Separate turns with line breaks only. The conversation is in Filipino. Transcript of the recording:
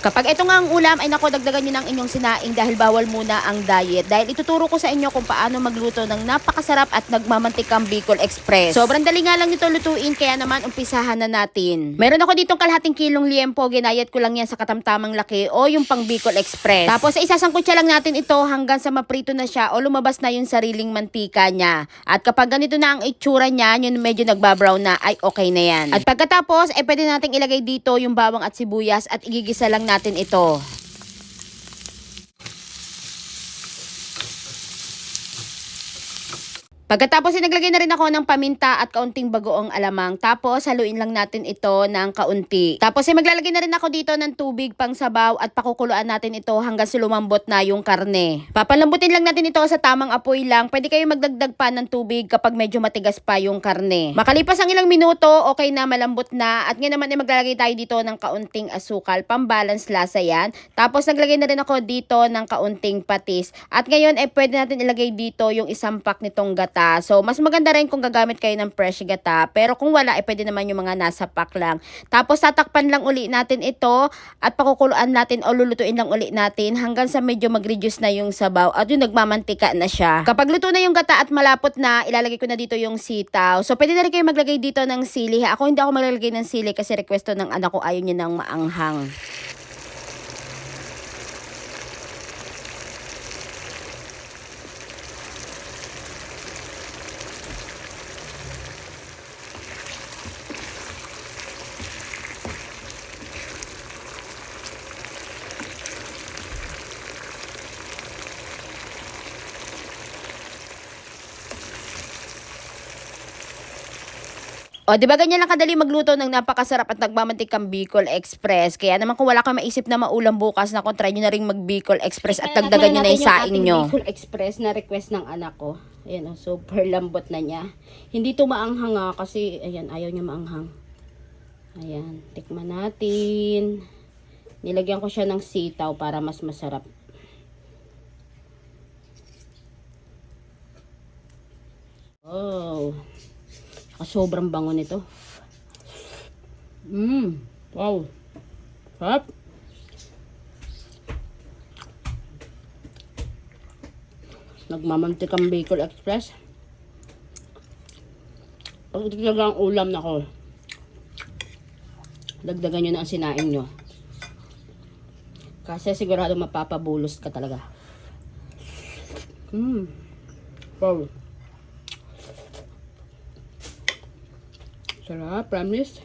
Kapag ito nga ang ulam ay nako, dagdagan nyo ng inyong sinaing dahil bawal muna ang diet. Dahil ituturo ko sa inyo kung paano magluto ng napakasarap at nagmamantikang Bicol Express. Sobrang dali nga lang nito lutuin, kaya naman umpisahan na natin. Meron ako ditong kalahating kilong liempo, ginayat ko lang yan sa katamtamang laki o yung pang Bicol Express. Tapos isasangkutsa lang natin ito hanggang sa maprito na siya o lumabas na yung sariling mantika niya. At kapag ganito na ang itsura niya, yung medyo nagbabrown na, ay okay na yan. At pagkatapos, pwede nating ilagay dito yung bawang at sibuyas at igigisa lang natin ito. Pagkatapos naglagay na rin ako ng paminta at kaunting bagoong alamang. Tapos haluin lang natin ito ng kaunti. Tapos maglalagay na rin ako dito ng tubig pang sabaw at pakukuluan natin ito hanggang sa lumambot na yung karne. Papalambutin lang natin ito sa tamang apoy lang. Pwede kayo magdagdag pa ng tubig kapag medyo matigas pa yung karne. Makalipas ang ilang minuto, okay na, malambot na. At ngayon naman maglalagay tayo dito ng kaunting asukal, pambalance lasa yan. Tapos naglagay na rin ako dito ng kaunting patis. At ngayon pwede natin ilagay dito yung isang pack nitong gata. So, mas maganda rin kung gagamit kayo ng fresh gata. Pero kung wala, pwede naman yung mga nasa pack lang. Tapos, tatakpan lang uli natin ito at pakukuluan natin o lulutuin lang uli natin hanggang sa medyo mag-reduce na yung sabaw at yung nagmamantika na siya. Kapag luto na yung gata at malapot na, ilalagay ko na dito yung sitaw. So, pwede na rin kayo maglagay dito ng sili. Ako hindi ako maglalagay ng sili kasi requesto ng anak ko, ayaw niya ng maanghang. O, di ba ganyan lang kadali magluto ng napakasarap at nagmamantikang Bicol Express? Kaya naman kung wala kang maisip na maulam bukas, na try nyo na rin mag Bicol Express at dagdagan nyo na yung saing nyo. Bicol Express na request ng anak ko. Ayan, super lambot na niya. Hindi to maanghang kasi, ayan, ayaw niya maanghang. Ayan, tikman natin. Nilagyan ko siya ng sitaw para mas masarap. Oh. Sobrang bango nito. Wow. Sarap. Nagmamantikang Bicol Express. Pag ito talaga ang ulam na ko, dagdagan nyo na ang sinaing nyo. Kasi sigurado mapapabulos ka talaga. Wow. Sarap, promise.